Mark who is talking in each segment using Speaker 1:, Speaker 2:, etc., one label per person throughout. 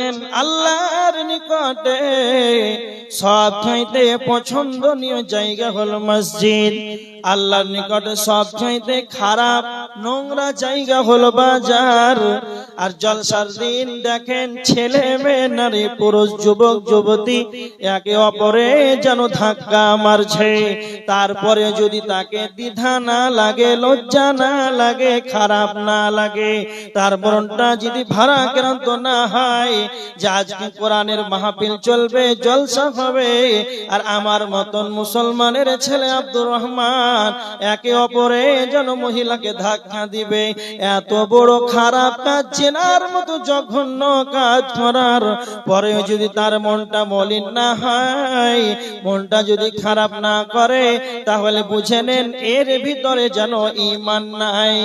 Speaker 1: বলেছেন আল্লাহর নিকটে সবচাইতে পছন্দনীয় জায়গা হলো মসজিদ। আল্লাহর নিকটে সবচাইতে খারাপ নোংরা জায়গা হলো বাজার। আর জলসার দিন দেখেন ছেলে মেয়ে নারী পুরুষ যুবক যুবতী একে অপরে যেন ধাক্কা মারছে, তারপরে যদি তাকে দ্বিধা না লাগে, লজ্জা না লাগে, খারাপ না লাগে, তার মনটা যদি ভারাক্রান্ত না হয় যে আজকে কোরআনের মাহফিল চলবে, জলসা হবে, আর আমার মতন মুসলমানের ছেলে আব্দুর রহমান একে অপরে যেন মহিলাকে ধাক্কা দিবে, এত বড় খারাপ কাজ, জেনার মতো জঘন্য কাজ করার পরেও যদি তার মনটা মলিন না হয়, মনটা যদি খারাপ না করে, তাহলে বুঝে নেন এর ভিতরে যেন ঈমান নাই।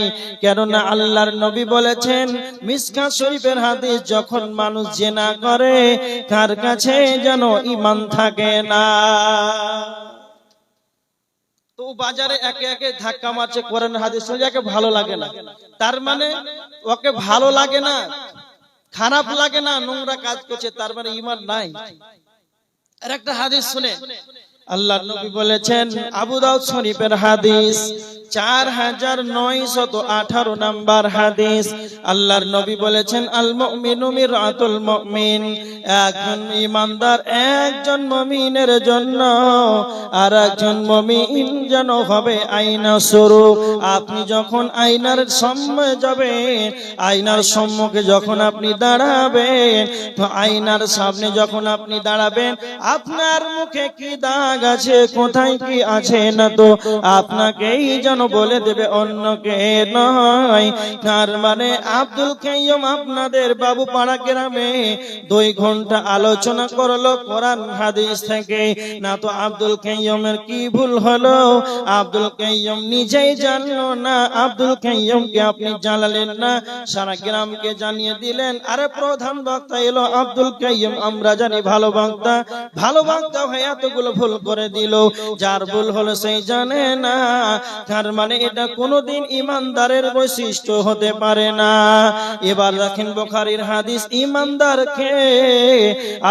Speaker 1: কেননা আল্লাহর নবী বলেছেন মিশকাত শরীফের হাদিস, যখন মানুষ জিনা করে তার কাছে যেন ঈমান থাকে না। তো বাজারে একে একে ধাক্কা মারছে, কোরআন হাদিস শুনে একে ভালো লাগে না, তার মানে ওকে ভালো লাগে না, খারাপ লাগে না, নোংরা কাজ করছে, তার মানে ঈমান নাই। আর একটা হাদিস শুনে আল্লাহর নবী বলেছেন, আবু দাউদ শরীফের হাদিস 4918 নাম্বার হাদিস, আল্লাহর নবী বলেছেন আল মুমিনু মিরআতুল মুমিন, একজন ঈমানদার একজন মুমিনের জন্য আর একজন মুমিন যেন হবে আয়না স্বরূপ। আপনি যখন আয়নার সামনে যাবেন, আয়নার সম্মুখে যখন আপনি দাঁড়াবেন, তো আয়নার সামনে যখন আপনি দাঁড়াবেন, আপনার মুখে কি দাগ আছে, কোথায় কি আছে না, তো আপনাকেই যেন বলে দেবে, অন্যকে নয়। তার মানে আব্দুল কাইয়ুম আপনাদের বাবু পাড়া গ্রামে 2 ঘন্টা আলোচনা করলো কোরআন হাদিস থেকে, না তো আব্দুল কাইয়ুমের কি ভুল হলো, আব্দুল কাইয়ুম নিজেই জানলো না, আব্দুল কাইয়ুমকে আপনি জানালেন না, সারা গ্রামকে জানিয়ে দিলেন, আরে প্রধান বক্তা এলো আব্দুল কাইয়ুম, আমরা জানি ভালো বক্তা হয়ে এতগুলো ভুল করে দিল, যার ভুল হলো সেই জানে না। তার মানে এটা কোনোদিন ঈমানদারের বৈশিষ্ট্য হতে পারে না। এবার দেখেন বুখারীর হাদিস, ঈমানদারকে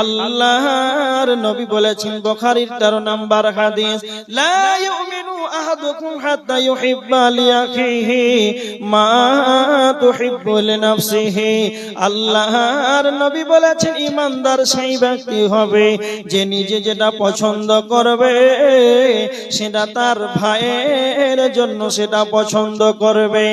Speaker 1: আল্লাহর নবী বলেছেন, বুখারীর 13 নাম্বার হাদিস, লা ইউমিনু আহাদুকুম হাত্তা ইউহিব্বা লিআখিহি মা তুহিব্বু লিনাফসিহি। আল্লাহর নবী বলেছেন ঈমানদার সেই ব্যক্তি হবে যে নিজে যেটা পছন্দ করবে সেটা তার ভাইয়ের জন্য সেটা পছন্দ করবে।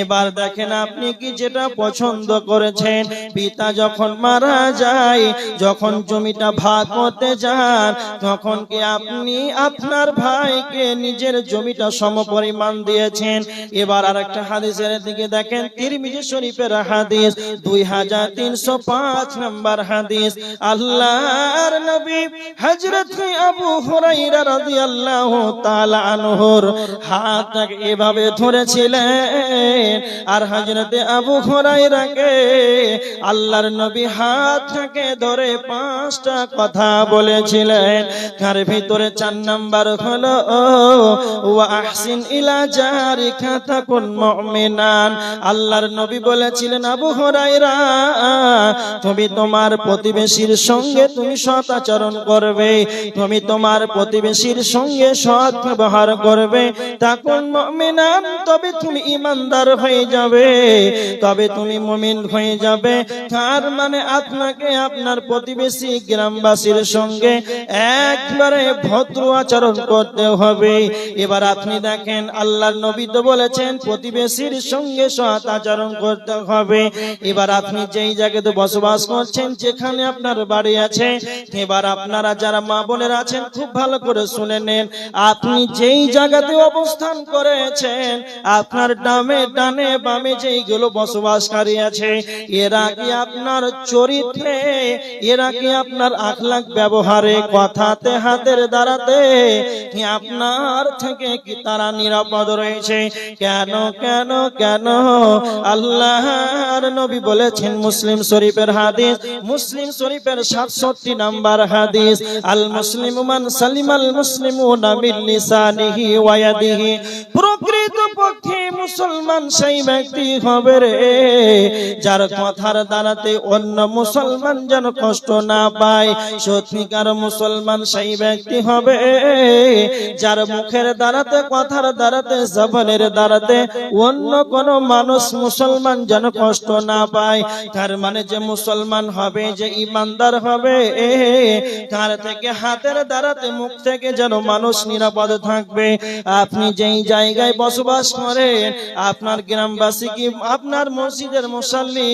Speaker 1: এবার দেখেন আপনি কি যেটা পছন্দ করেছেন, পিতা যখন মারা যায়, যখন জমিটা ভাগ করতে যান, তখন কি আপনি আপনার ভাইকে নিজের জমিটা সমপরিমাণ দিয়েছেন? এবার আরেকটা হাদিসের দিকে দেখেন, তিরমিজি শরীফের হাদিস 2305 নাম্বার হাদিস, আল্লাহর নবী হযরত আবু হুরায়রা রাদিয়াল্লাহু তাআলা আনহুর হাতটাকে এভাবে ধরেছিলেন, আর হযরতে আবু হুরায়রাকে আল্লাহর নবী হাতটাকে ধরে 5টা কথা বলেছিলেন। তার ভিতরে 4 নাম্বার হলো ওয়া আহসিন ইলা জারিকা তাকুন মুমিনান। আল্লাহর নবী বলেছিলেন, আবু হুরায়রা তুমি তোমার প্রতিবেশীর সঙ্গে তুমি সৎ আচরণ করবে, তুমি তোমার প্রতিবেশীর সঙ্গে সৎ ব্যবহার করবে, তাকুন মুমিনান, তবে তুমি ঈমানদার হয়ে যাবে, তবে তুমি মুমিন হয়ে যাবে। তার মানে আপনাকে আপনার প্রতিবেশী গ্রামবাসীর সঙ্গে একবারে ভদ্র আচরণ করতে হবে। এবার আপনি দেখেন আল্লাহর নবী তো বলেছেন প্রতিবেশীর সঙ্গে সৎ আচরণ করতে হবে। এবার আপনি যেই জায়গাতে বসবাস করছেন, যেখানে আপনার বাড়ি আছে, এবার আপনারা যারা মা বোনেরা আছেন খুব ভালো করে শুনে নেন, আপনি যেই জায়গাতে অবস্থান করেছেন, আপনার ডানে বামে যেইগুলো বসবাসকারী আছে, এরা কি আপনার চরিত্রে, এরা কি আপনার আখলাক ব্যবহারে, কথাতে, হাতের দ্বারাতে কি আপনার থেকে কি তারা নিরাপদ রয়েছে? কেন কেন কেন আল্লাহর নবী বলেছেন, মুসলিম শরীফের হাদিস, মুসলিম শরীফের 67 নাম্বার হাদিস, আল মুসলিমু মান সালিমাল মুসলিমুনা মিন লিসানিহি ওয়া ইয়াদিহি। প্রকৃত পক্ষে মুসলমান সেই ব্যক্তি হবে রে যার কথার দ্বারাতে অন্য মুসলমান যেন কষ্ট না পায়। সত্যিকার মুসলমান সেই ব্যক্তি হবে যার মুখের দ্বারাতে, কথার দ্বারাতে, জবানের দ্বারাতে অন্য কোন মানুষ মুসলমান যেন কষ্ট না পায়। তার মানে যে মুসলমান হবে, যে ইমানদার হবে, তার থেকে হাতের দ্বারাতে, মুখ থেকে যেন মানুষ নিরাপদ থাকবে। আপনি যেই জায়গায় বসবাস করেন, আপনার গ্রামবাসী কি আপনার মসজিদের মুসাল্লি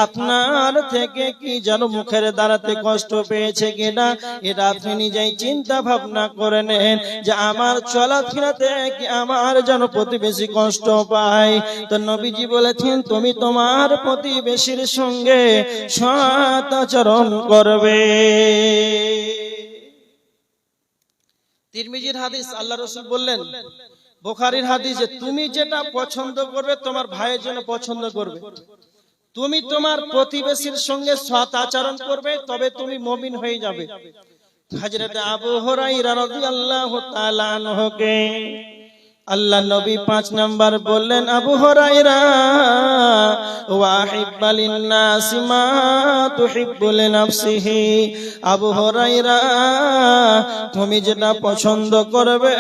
Speaker 1: আপনার থেকে কি যেন মুখের দ্বারাতে কষ্ট পেয়েছে কিনা, এটা আপনি নিজেই চিন্তা ভাবনা করে নেন যে আমার চলাফেরাতে কি আমার যেন প্রতিবেশী কষ্ট পায়। তো নবীজি বলেছেন তুমি তোমার প্রতিবেশীর সঙ্গে সৎ আচরণ করবে। তিরমিজির হাদিস, আল্লাহ রাসূল বললেন, বুখারীর হাদিস, যে তুমি যেটা পছন্দ করবে তোমার ভাইয়ের জন্য পছন্দ করবে। তুমি তোমার প্রতিবেশীর সঙ্গে সৎ আচরণ করবে, তবে তুমি মুমিন হয়ে যাবে। হযরত আবু হুরায়রা রাদিয়াল্লাহু তাআলা আনহুকে আল্লাহ নবী 5 নাম্বার বললেন, আবু হুরায়রা ওয়াহিব্বা লিন-নাসি মা তুহিব্বু লিনাফসিহি। আবু হুরায়রা তুমি যেটা পছন্দ করবে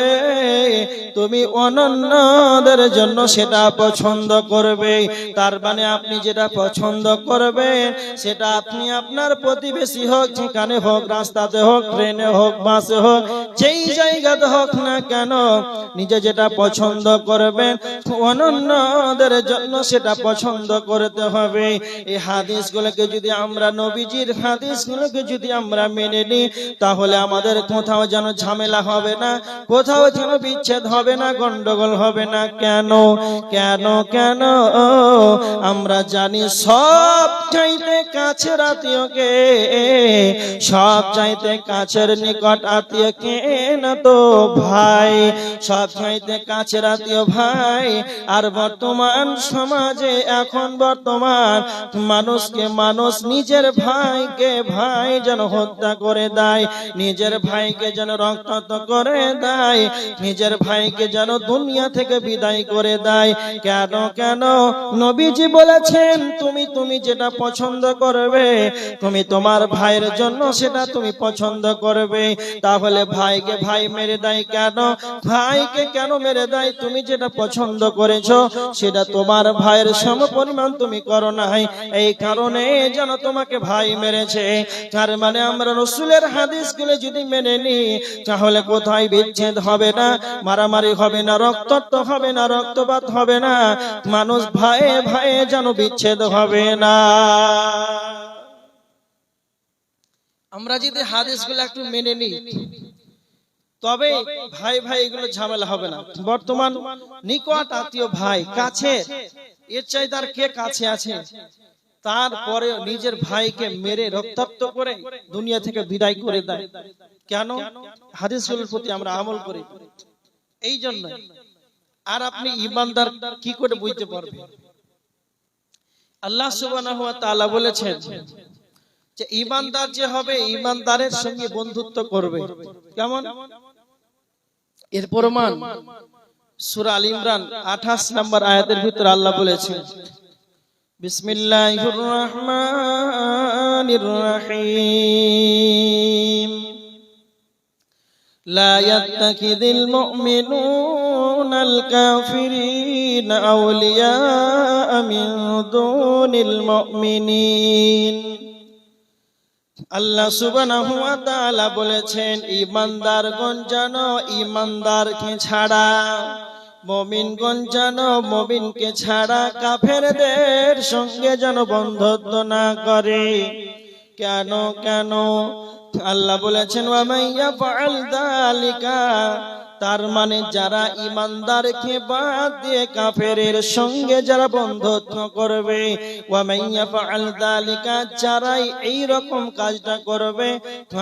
Speaker 1: তুমি অন্যদের জন্য সেটা পছন্দ করবে। তার মানে আপনি যেটা পছন্দ করবেন সেটা আপনি আপনার প্রতিবেশী হোক, যেখানে হোক, রাস্তাতে হোক, ট্রেনে হোক, বাসে হোক, যেই জায়গাতে হোক না কেন, নিজে যেটা পছন্দ করবেন অন্যদের জন্য সেটা পছন্দ করতে হবে। এই হাদিসগুলোকে যদি আমরা, নবীজির হাদিসগুলোকে যদি আমরা মেনে নিই, তাহলে আমাদের কোথাও যেন ঝামেলা হবে না, কোথাও যেন বিচ্ছেদ হবে না, গন্ডগোল হবে না। কেন কেন কেন আমরা জানি সব চাইতে কাছের আত্মীয়কে, সব চাইতে কাছের নিকট আত্মীয়কে না তো ভাই, সব চাইতে কাছের আত্মীয় ভাই। আর বর্তমান সমাজে এখন বর্তমান মানুষকে মানুষ নিজের ভাইকে ভাই যেন হত্যা করে দেয়, নিজের ভাইকে যেন রক্তাক্ত করে দেয়, নিজের ভাইকে যেন দুনিয়া থেকে বিদায় করে দেয়। কেন কেন নবীজি বলেছেন তুমি যেটা পছন্দ করবে তুমি তোমার ভাইয়ের জন্য সেটা তুমি পছন্দ করবে। তাহলে ভাইকে ভাই মেরে দেয় কেন? ভাইকে কেন মেরে দেয়? তুমি যেটা পছন্দ করেছো সেটা তোমার ভাইয়ের সমপরিমাণ তুমি করো নাই, এই কারণে যেন তোমাকে ভাই মেরেছে। তার মানে আমরা রাসূলের হাদিসগুলো যদি মেনে নিই, তাহলে কোথায় বিচ্ছেদ হবে না, মারামারি হবে না, রক্তাক্ত হবে না, রক্তপাত হবে না, মানুষ ভাইয়ে ভাইয়ে যেন বিচ্ছেদ হবে না। আমরা যদি হাদিসগুলো একটু মেনে নিই, তবে ভাই ভাই এগুলো ঝামেলা হবে না। বর্তমান নিকট আত্মীয় ভাই, কাছে, এর চাইতে আর কে কাছে আছে? তারপরে নিজের ভাইকে মেরে রক্তাক্ত করে দুনিয়া থেকে বিদায় করে দেয়। কেন? হাদিসগুলোর প্রতি আমরা আমল করি এই জন্য। আর আপনি ইমানদার কি করে বুঝতে পারবেন? আল্লাহ সুবহানাহু ওয়া তাআলা বলেছেন যে ইমানদার যে হবে ইমানদারের সঙ্গে বন্ধুত্ব করবে। কেমন? এর প্রমাণ সূরা আল ইমরান 28 নম্বর আয়াতের ভিতরে আল্লাহ বলেছেন, বিসমিল্লাহির রহমানির রহিম, লা ইয়াত্তাখিযুল মুমিনুনাল কাফিরিনা আউলিয়া মিন দুনিল মুমিনিন। আল্লাহ সুবহানাহু ওয়া তাআলা বলেছেন ঈমানদারগণ যেন ঈমানদারকে ছাড়া, মুমিনগণ যেন মুমিনকে ছাড়া কাফেরদের সঙ্গে যেন বন্ধুত্ব না করে। কেন কেন? আল্লাহ বলেছেন ওয়া মাইয়া ফাআল যালিকা, তার মানে যারা ঈমানদারকে বাদ দিয়ে কাফেরের সঙ্গে যারা বন্ধুত্ব করবে, ওয়া মাইয়া ফাআল যালিকা, যারাই এই রকম কাজটা করবে,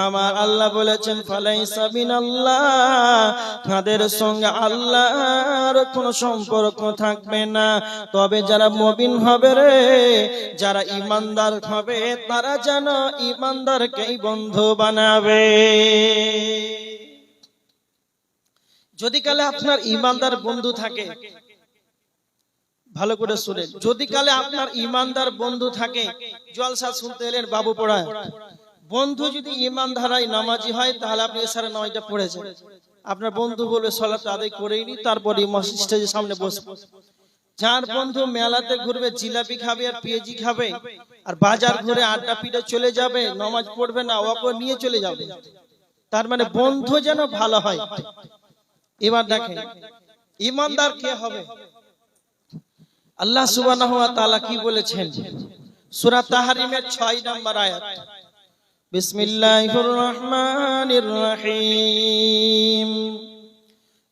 Speaker 1: আমার আল্লাহ বলেছেন ফালাইসা বিনাল্লাহ, তাদের সঙ্গে আল্লাহর কোনো সম্পর্ক থাকবে না। তবে যারা মুমিন হবে রে, যারা ঈমানদার হবে, তারা যেন ঈমানদারকেই বন্ধু বানাবে। যদি কালে আপনার ঈমানদার বন্ধু থাকে, ভালো করে শুনেন, যদি কালে আপনার ইমানদার বন্ধু থাকে, জলসা শুনতে এলেন বাবু পড়ায়, বন্ধু যদি ইমানদার হয়, নামাজি হয়, তাহলে আপনি এছাড়া 9টা পড়েছেন, আপনার বন্ধু বলে সালাত আদায় করেইনি, তারপরে স্টেজের সামনে বসে। যার বন্ধু মেলাতে ঘুরবে, জিলাপি খাবে আর পেঁয়াজি খাবে, আর বাজার ঘুরে আড্ডা পিটে চলে যাবে, নামাজ পড়বে না, ওকে নিয়ে চলে যাবে, তার মানে বন্ধু যেন ভালো হয়। এবার দেখেন ইমানদার কে হবে, আল্লাহ সুবহানাহু ওয়া তাআলা কি বলেছেন সূরা তাহরিমের 6 নম্বর আয়াত, বিসমিল্লাহির রহমানির রহিম,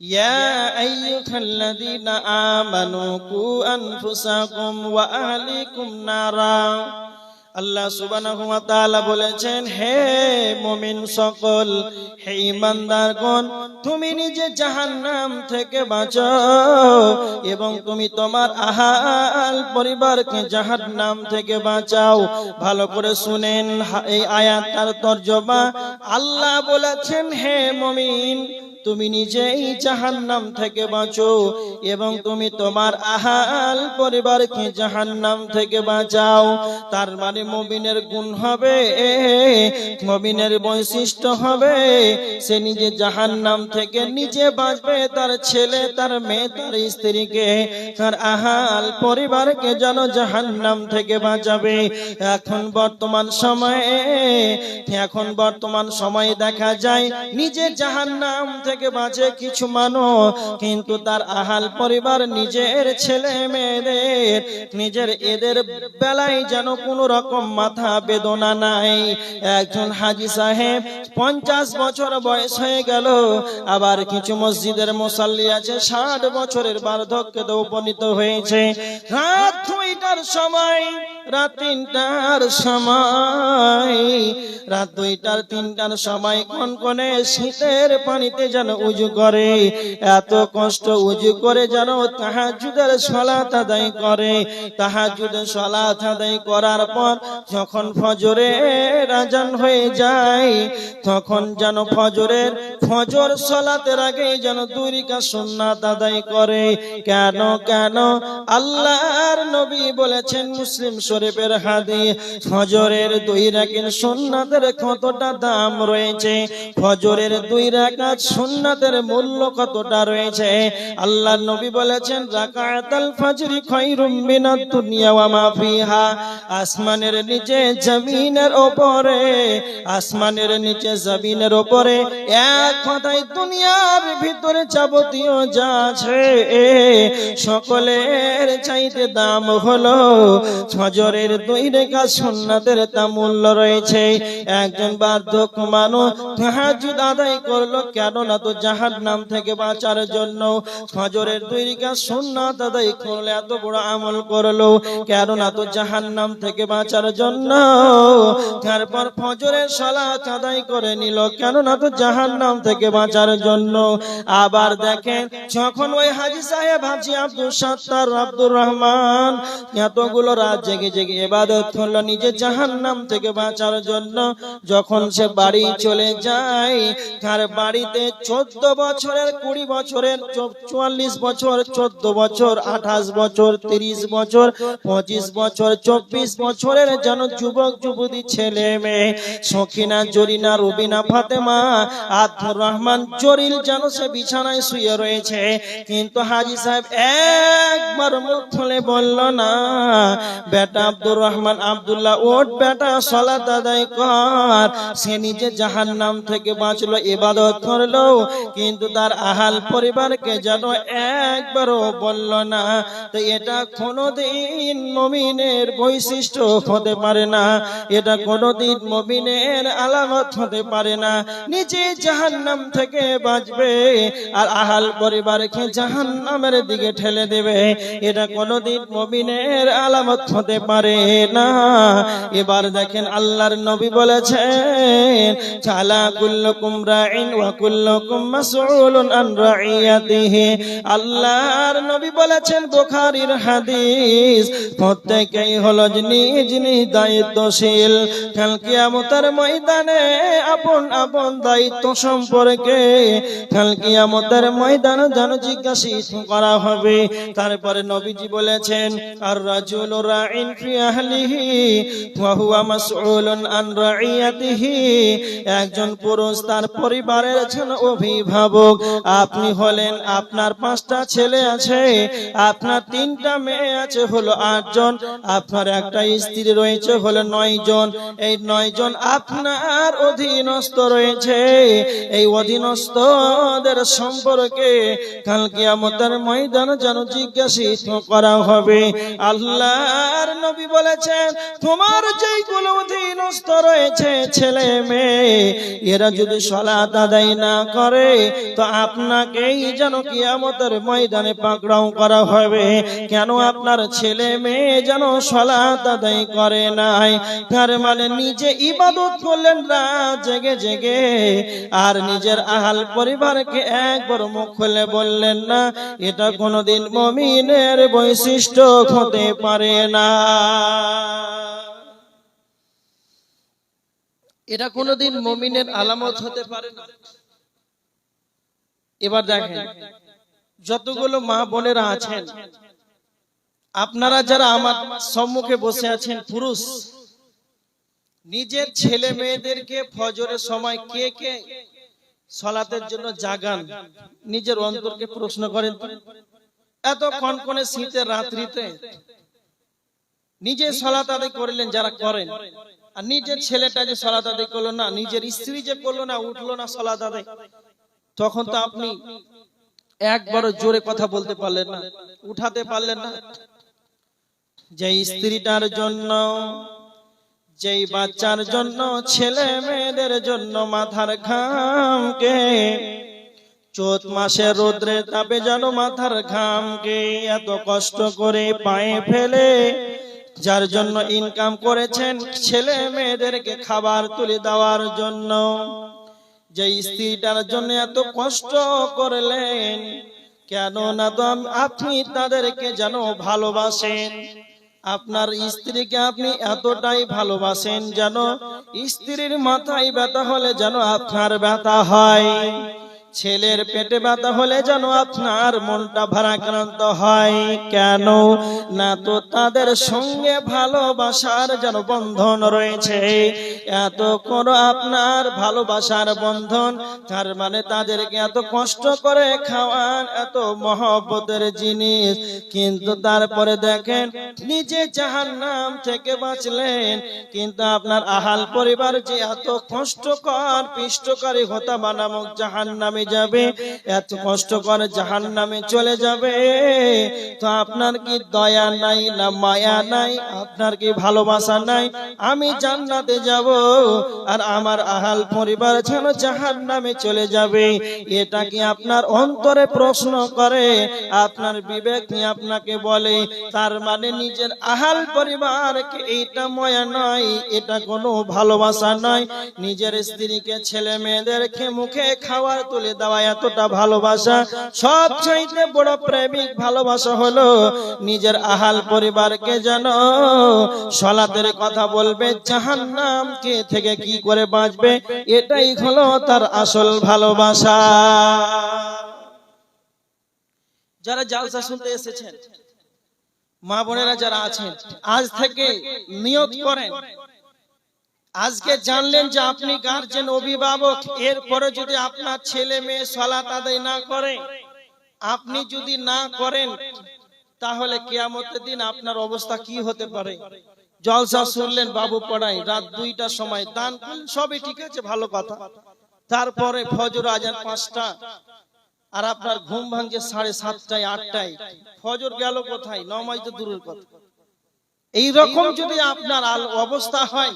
Speaker 1: ইয়া আইয়ুহাল্লাযীনা আমানু কু আনফুসাকুম ওয়া আহলিকুম নারা। আল্লাহ সুবহানাহু ওয়া তাআলা বলেছেন, হে মুমিন সকল, হে ঈমানদারগণ, তুমি নিজে জাহান্নাম থেকে বাঁচাও এবং তুমি তোমার আহাল পরিবারকে জাহান্নাম থেকে বাঁচাও। ভালো করে শুনেন এই আয়াতটার তরজমা। আল্লাহ বলেছেন, হে মুমিন, তুমি নিজেই জাহান্নাম থেকে বাঁচো এবং তুমি তোমার আহাল পরিবারকে জাহান্নাম থেকে বাঁচাও। তার মানে মুমিনের গুণ হবে, মুমিনের বৈশিষ্ট্য হবে, সে নিজে জাহান্নাম থেকে নিজে বাঁচবে, তার ছেলে, তার মেয়ে, তার স্ত্রীকে, তার আহাল পরিবারকে যেন জাহান্নাম থেকে বাঁচাবে। এখন বর্তমান সময়ে দেখা যায় নিজে জাহান্নাম থেকে বাঁচে কিছু মানুষ, কিন্তু তার আহাল পরিবার, নিজের ছেলে মেয়েদের, নিজের এদের বেলায় যেন কোন রকম মাথা বেদনা নাই। একজন হাজী সাহেব 50 বছর বয়স হয়ে গেল, আবার কিছু মসজিদের মুসাল্লি আছে 60 বছরের বার্ধক্যে উপনীত হয়েছে। রাত 2টার সময়, রাত 3টার সময়, রাত 2টার 3টার সময় কনকনে শীতের পানিতে যেন উজু করে, এত কষ্ট উজু করে যেন তাহাজ্জুদের সালাত আদায় করে। তাহাজ্জুদের সালাত আদায় করার পর যখন ফজরের আযান হয়ে যায়, তখন যেন ফজর সালাতের আগে যেন 2 রাকাত সুন্নাত আদায় করে। কেন? আল্লাহর নবী বলেছেন, মুসলিম শরীফের হাদিস, ফজরের 2 রাকাত সুন্নাতের কতটা দাম রয়েছে, ফজরের 2 রাকাত সুন্নাতের মূল্য কতটা রয়েছে। আল্লাহর নবী বলেছেন, রাকাতুল ফজরি খায়রুম মিনাদ দুনিয়া ওয়া মা ফিহা। আসমানের নিচে জমিনের উপরে, আসমানের নিচে জমিনের উপরে, এক কথায় দুনিয়ার ভিতরে যাবতীয় যা আছে সকলের চাইতে দাম হলো ফজরের 2 রাকাত সুন্নাতের তা মূল্য রয়েছে। একজন বার্ধক্য মানুষ তাহাজ্জুদ আদায় করলো, কেন না তো জাহান্নাম থেকে বাঁচার জন্য। ফজরের 2 রাকাত সুন্নাত আদায় করলে এত বড় আমল করলো, কেন না তো জাহান্নাম থেকে বাঁচার জন্য। তারপর ফজরের সালাত আদায় করে নিল, কেন না তো জাহান্নাম থেকে বাঁচার জন্য। আবার দেখেন, যখন ওই হাজী সাহেব, হাজী আব্দুল সাত্তার, আব্দুর রহমান এতগুলো রাত জেগে জেগে ইবাদত করলো নিজে জাহান্নাম থেকে বাঁচার জন্য, যখন সে বাড়ি চলে যায়, তার বাড়িতে 14 বছরের, 20 বছরের, 44 বছর, 14 বছর, 28 বছর, 30 বছর, 25 বছর, 24 বছরের যেন যুবক যুবতী ছেলে মেয়ে, সখিনা, জরিনা, রুবিনা, ফাতেমা, আব্দুর রহমান, জরিল যেন সে বিছানায় শুয়ে রয়েছে। কিন্তু হাজী সাহেব একবার মুখ খুলে বলল না, বেটা আব্দুর রহমান, আব্দুল্লাহ, ওঠ বেটা, সালাত আদায় কর। সে নিজে জাহান্নাম থেকে বাঁচলো, ইবাদত করলো, কিন্তু তার আহাল পরিবারকে যেন একবারও বলল না। তো এটা কোনদিন মুমিনের বৈশিষ্ট্য হতে পারে না, এটা কোনদিন মুমিনের আলামত হতে পারে না। নিজে জাহান্নাম থেকে বাঁচবে আর আহাল পরিবারকে জাহান্নামের দিকে ঠেলে দেবে, এটা কোনদিন মুমিনের আলামত হতে পারে না। এবার দেখেন, আল্লাহর নবী বলে বলেছেন তাআলা কুল্লুকুম রাইন ওয়া কুল্লুকুম মাসউলুন আন রাইয়াতিহি। আল্লাহর নবী বলেছেন, বুখারীর হাদিস, প্রত্যেকেই হলো নিজ নিজ দায়িত্বশীল। কাল কিয়ামতের ময়দানে আপন আপন দায়িত্ব সম্পর্কে কাল কিয়ামতের ময়দানে যেন জিজ্ঞাসিত করা হবে। তারপরে নবীজি বলেছেন, আর রাজুলু রাইন ফি আহলিহি ওয়া হুয়া মাসউলুন আন রাইয়াতিহি। একজন পুরুষ তার পরিবারের জন্য অভিভাবক। আপনি হলেন, আপনার 5টা ছেলে আছে, আপনার 3টা মেয়ে আছে হলো 8 জন, আপনার একটা স্ত্রী রয়েছে হলো 9 জন। এই 9 জন আপনার অধীনস্থ রয়েছে। এই অধীনস্থদের সম্পর্কে কাল কিয়ামতের ময়দানে যেন জিজ্ঞাসিত করা হবে। আল্লাহর নবী বলেছেন, তোমার যেইগুলো অধীনস্থ রয়েছে ছেলে মেয়ে, এরা যদি সালাত আদায় না করে তো আপনাকেই যেন কিয়ামতের ময়দানে পাকড়াও করা হবে। কেন আপনার ছেলে মেয়ে যেন সালাত আদায় করে নাই? তার মানে নিজে ইবাদত করলেন রাত জেগে জেগে, আর নিজের আহাল পরিবারকে একবার মুখ খুলে বললেন না। এটা কোনোদিন মুমিনের বৈশিষ্ট্য হতে পারে না। এটা কোনোদিন মুমিনের আলামত হতে পারে না। এবার দেখেন, যতগুলো মা বোনেরা আছেন, আপনারা যারা আমার সম্মুখে বসে আছেন পুরুষ, নিজের ছেলে মেয়েদেরকে ফজরের সময় কে কে সালাতের জন্য জাগান? নিজের অন্তরকে প্রশ্ন করেন। এত কনকনে শীতের রাত্রিতে নিজে সালাত আদায় করলেন যারা করেন, আর নিজের ছেলেটা যে সালাত আদায় করলো না, নিজের স্ত্রী যে করলো না, উঠলো না সালাত আদায়, তখন তো আপনি একবারও জোরে কথা বলতে পারলেন না, উঠাতে পারলেন না। যে স্ত্রীটার জন্য, যেই বাচ্চার জন্য, ছেলে মেয়েদের জন্য মাথার ঘামকে, চৈত মাসে রোদ্রে তাপে যেন মাথার ঘামকে এত কষ্ট করে পায়ে ফেলে যার জন্য ইনকাম করেছেন ছেলে মেয়েদেরকে খাবার তুলে দেওয়ার জন্য, যে স্ত্রীটার জন্য এত কষ্ট করলেন, কেন না তো আপনি তাদেরকে যেন ভালোবাসেন। আপনার স্ত্রীকে আপনি এতটাই ভালোবাসেন যেন স্ত্রীর মাথায় ব্যথা হলে যেন আপনার ব্যথা হয়, ছেলের পেটে ব্যথা হলে যেন আপনার মনটা ভারাক্রান্ত হয়। কেন না তো তাদের সঙ্গে ভালোবাসার যেন বন্ধন রয়েছে। এত কোনো আপনার ভালোবাসার বন্ধন, তার মানে তাদেরকে এত কষ্ট করে খাওয়ান, এত মহব্বতের জিনিস, কিন্তু তারপরে দেখেন নিজে জাহান্নাম থেকে বাঁচলেন, কিন্তু আপনার আহাল পরিবার যে এত কষ্টকর পিষ্টকারী হোতাবা নামক জাহান্নামে যাবে, এত কষ্ট করে জাহান্নামে চলে যাবে, তো আপনার কি দয়া নাই না মায়া নাই? আপনার কি ভালোবাসা নাই? আমি জান্নাতে যাব আর আমার আহাল পরিবার যেন জাহান্নামে চলে যাবে, এটা কি আপনার অন্তরে প্রশ্ন করে? আপনার বিবেক নিয়ে আপনাকে বলে, তার মানে নিজের আহাল পরিবারকে এইটা মায়া নয়, এটা কোনো ভালোবাসা নয়। নিজের স্ত্রীকে ছেলে মেয়েদেরকে মুখে খাবার তুলে দেওয়া এতটা ভালোবাসা। সবচাইতে বড় প্রেমিক ভালোবাসা হলো নিজের আহাল পরিবারকে যেন সালাতের কথা বলবে, জাহান্নাম কে থেকে কি করে বাঁচবে, এটাই হলো তার আসল ভালোবাসা। যারা জালসা শুনতে এসেছেন, মা বোনেরা যারা আছেন, আজ থেকে নিয়ত করেন, আজকে জানলেন যে আপনি গার্জেন, অভিভাবক, এরপরে যদি আপনার ছেলে মেয়ে সালাত আদায় না করে, আপনি যদি না করেন, তাহলে কিয়ামতের দিন আপনার অবস্থা কি হতে পারে? জলসা শুনলেন, বাবু পড়াই, রাত 2টার সময় দান করলেন, সবই ঠিক আছে, ভালো কথা। তারপরে ফজর আজান 5টা, আর আপনার ঘুম ভাঙছে 7:30টায় 8টায়, ফজর গেল কোথায়? নামাজ তো দূরের কথা। এইরকম যদি আপনার অবস্থা হয়,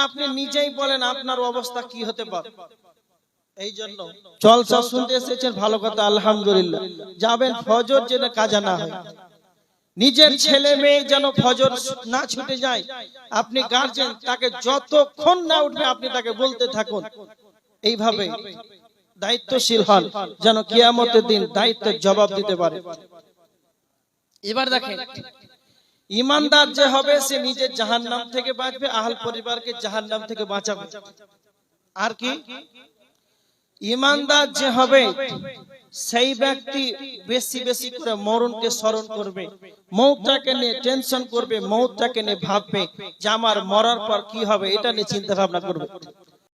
Speaker 1: আপনি নিজেই বলেন আপনার অবস্থা কি হতে পারে। এই জন্য জলসা শুনতে এসেছেন, ভালো কথা, আলহামদুলিল্লাহ, যাবেন, ফজর যেন কাজা না হয়, নিজের ছেলে মেয়ে যেন ফজর না ছুটে যায়, আপনি গার্জেন তাকে যতক্ষণ না উঠবে আপনি তাকে বলতে থাকুন। এইভাবে দায়িত্বশীল হন, যেন কিয়ামতের দিন দায়িত্বের জবাব দিতে পারে। এবার দেখেন, ইমানদার যে হবে সে নিজের জাহান্নাম থেকে বাঁচবে, আহল পরিবারকে জাহান্নাম থেকে বাঁচাবে। আর কি, ইমানদার যে হবে সেই ব্যক্তি বেশি বেশি করে মরণকে স্মরণ করবে, মৌতটাকে নিয়ে টেনশন করবে, মৌতটাকে নিয়ে ভাববে যে আমার মরার পর কি হবে, এটা নিয়ে চিন্তা ভাবনা করবে।